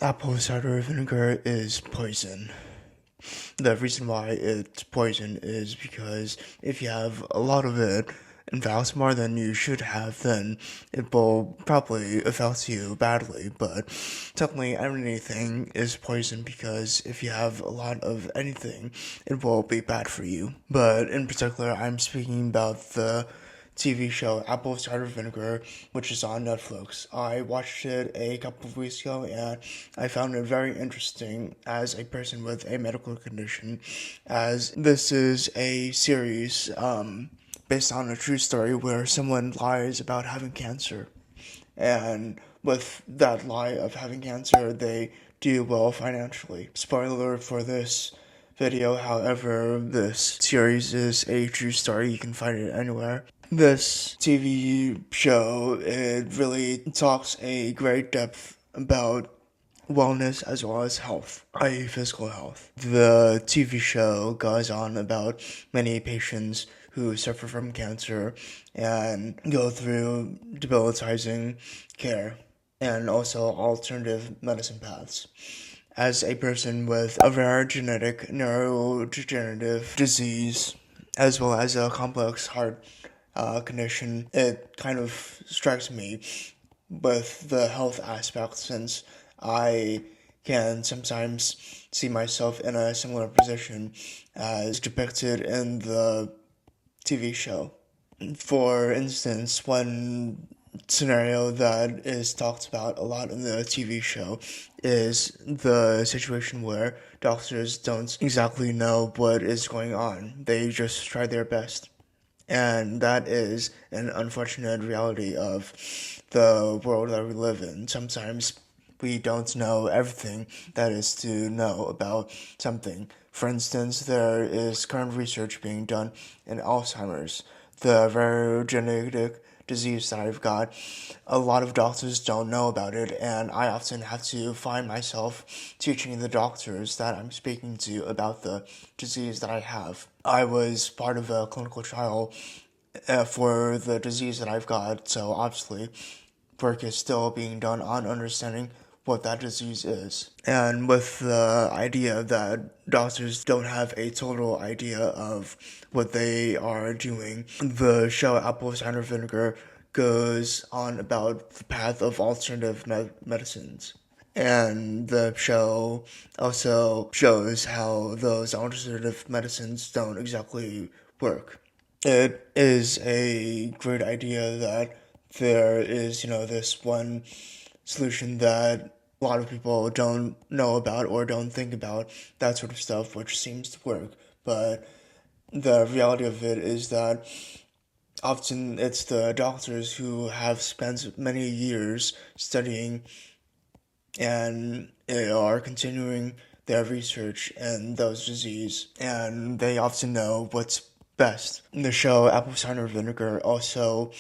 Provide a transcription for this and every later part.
Apple cider vinegar is poison. The reason why it's poison is because if you have a lot of it, in fact more than you should have, then it will probably affect you badly. But technically anything is poison because if you have a lot of anything, it will be bad for you. But in particular, I'm speaking about the TV show Apple Cider Vinegar, which is on Netflix. I watched it a couple of weeks ago and I found it very interesting as a person with a medical condition, as this is a series based on a true story where someone lies about having cancer. And with that lie of having cancer, they do well financially. Spoiler for this video, however, this series is a true story. You can find it anywhere. This TV show, it really talks a great depth about wellness as well as health, i.e. physical health. The TV show goes on about many patients who suffer from cancer and go through debilitating care and also alternative medicine paths. As a person with a rare genetic neurodegenerative disease, as well as a complex heart condition, it kind of strikes me with the health aspect, since I can sometimes see myself in a similar position as depicted in the TV show. For instance, one scenario that is talked about a lot in the TV show is the situation where doctors don't exactly know what is going on. They just try their best. And that is an unfortunate reality of the world that we live in. Sometimes we don't know everything that is to know about something. For instance, there is current research being done in Alzheimer's, the rare genetic disease that I've got. A lot of doctors don't know about it, and I often have to find myself teaching the doctors that I'm speaking to about the disease that I have. I was part of a clinical trial for the disease that I've got, so obviously work is still being done on understanding what that disease is. And with the idea that doctors don't have a total idea of what they are doing, the show Apple Cider Vinegar goes on about the path of alternative medicines. And the show also shows how those alternative medicines don't exactly work. It is a great idea that there is, this one solution that a lot of people don't know about or don't think about, that sort of stuff, which seems to work. But the reality of it is that often it's the doctors who have spent many years studying and are continuing their research in those diseases, and they often know what's best. The show Apple Cider Vinegar also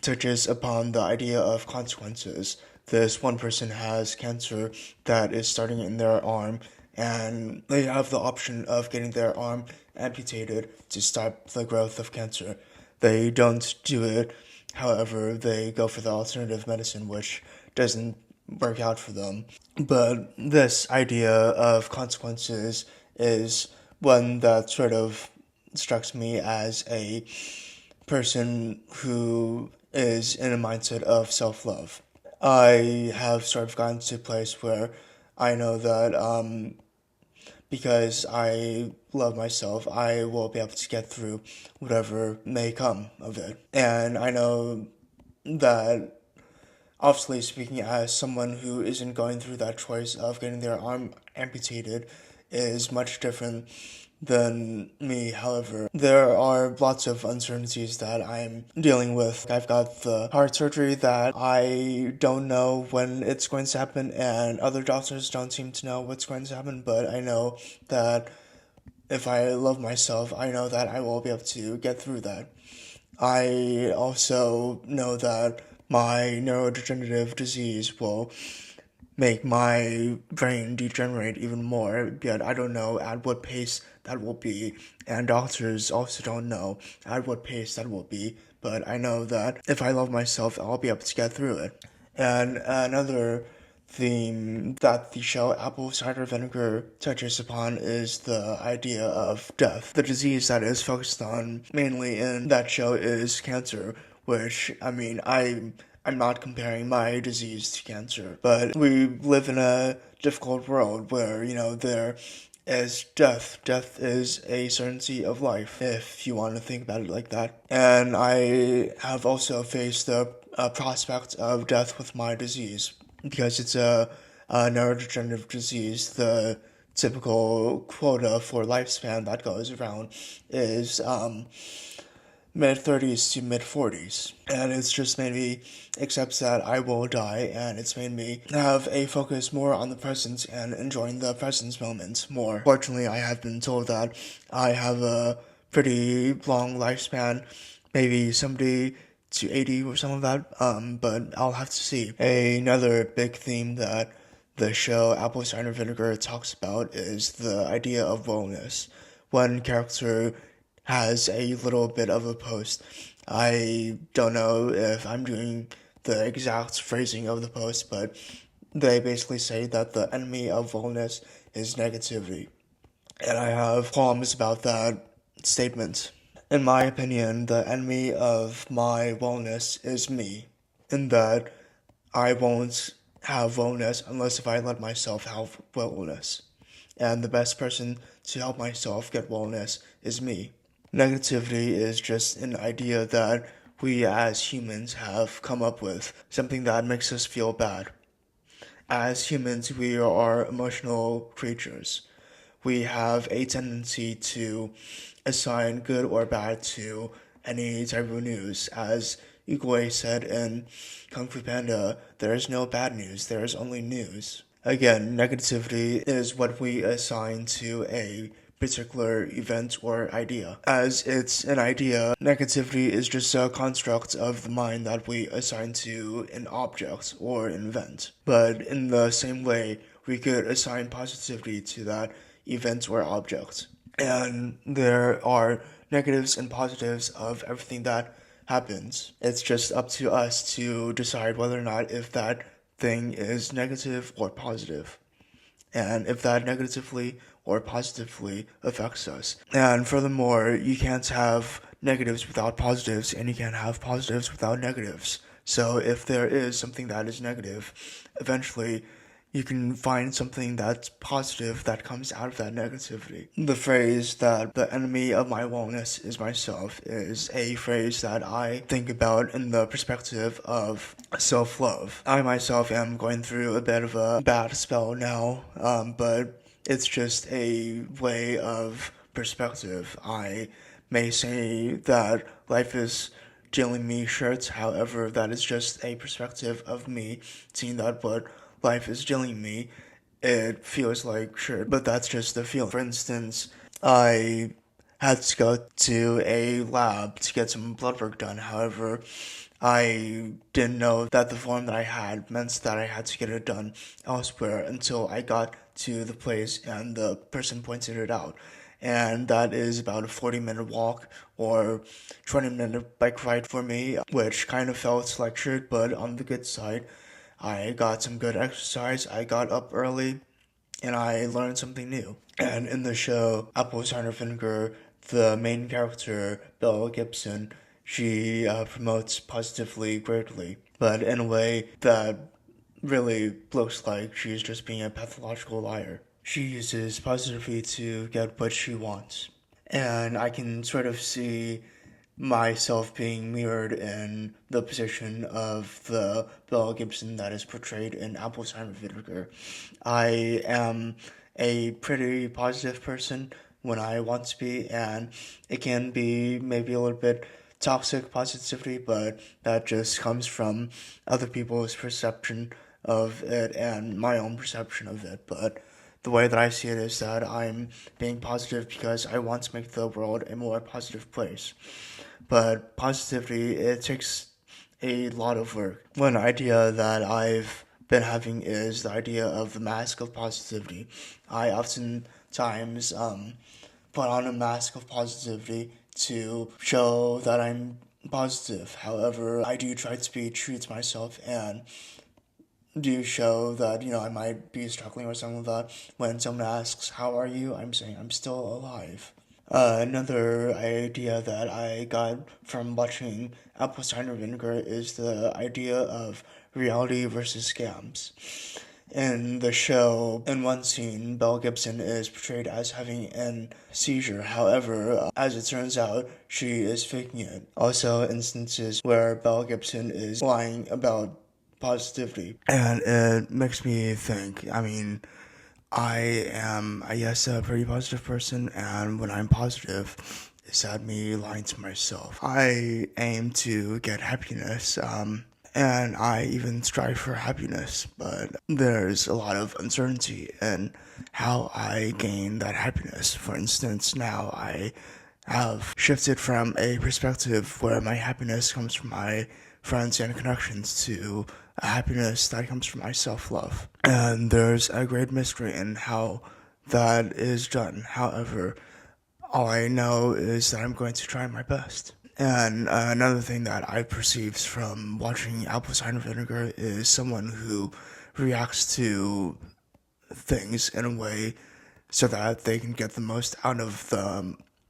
touches upon the idea of consequences. This one person has cancer that is starting in their arm, and they have the option of getting their arm amputated to stop the growth of cancer. They don't do it, however, they go for the alternative medicine, which doesn't work out for them. But this idea of consequences is one that sort of strikes me as a person who is in a mindset of self-love. I have sort of gotten to a place where I know that because I love myself, I will be able to get through whatever may come of it. And I know that, obviously speaking as someone who isn't going through that choice of getting their arm amputated, is much different than me. However, there are lots of uncertainties that I'm dealing with. I've got the heart surgery that I don't know when it's going to happen, and other doctors don't seem to know what's going to happen, but I know that if I love myself, I know that I will be able to get through that. I also know that my neurodegenerative disease will make my brain degenerate even more, yet I don't know at what pace that will be, and doctors also don't know at what pace that will be, but I know that if I love myself, I'll be able to get through it. And another theme that the show Apple Cider Vinegar touches upon is the idea of death. The disease that is focused on mainly in that show is cancer, which, I mean, I'm not comparing my disease to cancer, but we live in a difficult world where, there is death. Death is a certainty of life, if you want to think about it like that. And I have also faced the prospect of death with my disease because it's a neurodegenerative disease. The typical quota for lifespan that goes around is mid-30s to mid-40s. And it's just made me accept that I will die, and it's made me have a focus more on the present and enjoying the present moment more. Fortunately, I have been told that I have a pretty long lifespan, maybe 70 to 80 or something like that, but I'll have to see. Another big theme that the show Apple Cider Vinegar talks about is the idea of wellness. One character has a little bit of a post. I don't know if I'm doing the exact phrasing of the post, but they basically say that the enemy of wellness is negativity. And I have qualms about that statement. In my opinion, the enemy of my wellness is me, in that I won't have wellness unless if I let myself have wellness. And the best person to help myself get wellness is me. Negativity is just an idea that we as humans have come up with, something that makes us feel bad. As humans, we are emotional creatures. We have a tendency to assign good or bad to any type of news. As Igwe said in Kung Fu Panda, there is no bad news, there is only news. Again, negativity is what we assign to a particular event or idea. As it's an idea, negativity is just a construct of the mind that we assign to an object or an event. But in the same way, we could assign positivity to that event or object. And there are negatives and positives of everything that happens. It's just up to us to decide whether or not if that thing is negative or positive, and if that negatively or positively affects us. And furthermore, you can't have negatives without positives, and you can't have positives without negatives. So if there is something that is negative, eventually you can find something that's positive that comes out of that negativity. The phrase that the enemy of my wellness is myself is a phrase that I think about in the perspective of self-love. I myself am going through a bit of a bad spell now, but it's just a way of perspective. I may say that life is dealing me shirts, however, that is just a perspective of me seeing that what life is dealing me, it feels like shit, but that's just the feeling. For instance, I had to go to a lab to get some blood work done. However, I didn't know that the form that I had meant that I had to get it done elsewhere until I got to the place and the person pointed it out. And that is about a 40-minute walk or 20-minute bike ride for me, which kind of felt like shit, but on the good side, I got some good exercise, I got up early, and I learned something new. And in the show Apple Cider Vinegar, the main character, Belle Gibson, she promotes positively greatly, but in a way that really looks like she's just being a pathological liar. She uses positivity to get what she wants. And I can sort of see myself being mirrored in the position of the Belle Gibson that is portrayed in Apple Cider Vinegar. I am a pretty positive person when I want to be, and it can be maybe a little bit toxic positivity, but that just comes from other people's perception of it and my own perception of it. But the way that I see it is that I'm being positive because I want to make the world a more positive place. But positivity, it takes a lot of work. One idea that I've been having is the idea of the mask of positivity. I oftentimes put on a mask of positivity to show that I'm positive. However, I do try to be true to myself and do show that, I might be struggling or something like that. When someone asks, "How are you?" I'm saying I'm still alive. Another idea that I got from watching Apple Cider Vinegar is the idea of reality versus scams. In the show, in one scene, Belle Gibson is portrayed as having an seizure. However, as it turns out, she is faking it. Also, instances where Belle Gibson is lying about positivity. And it makes me think, I am, I guess, a pretty positive person, and when I'm positive, it's at me lying to myself. I aim to get happiness, and I even strive for happiness, but there's a lot of uncertainty in how I gain that happiness. For instance, now I have shifted from a perspective where my happiness comes from my friends and connections to a happiness that comes from my self-love. And there's a great mystery in how that is done. However, all I know is that I'm going to try my best. And another thing that I perceived from watching Apple Cider Vinegar is someone who reacts to things in a way so that they can get the most out of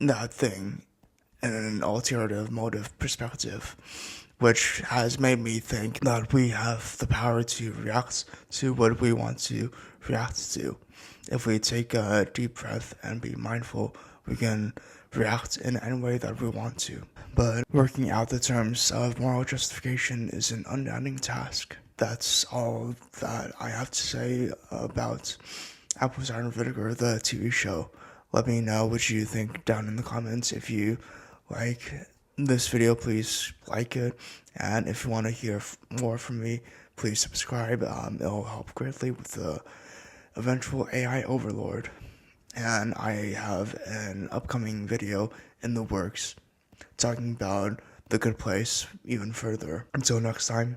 that thing in an alternative motive perspective, which has made me think that we have the power to react to what we want to react to. If we take a deep breath and be mindful, we can react in any way that we want to. But working out the terms of moral justification is an unending task. That's all that I have to say about Apple Cider Vinegar, the TV show. Let me know what you think down in the comments. If you like this video, please like it. And if you want to hear more from me, please subscribe. It'll help greatly with the eventual AI overlord. And I have an upcoming video in the works talking about The Good Place even further. Until next time.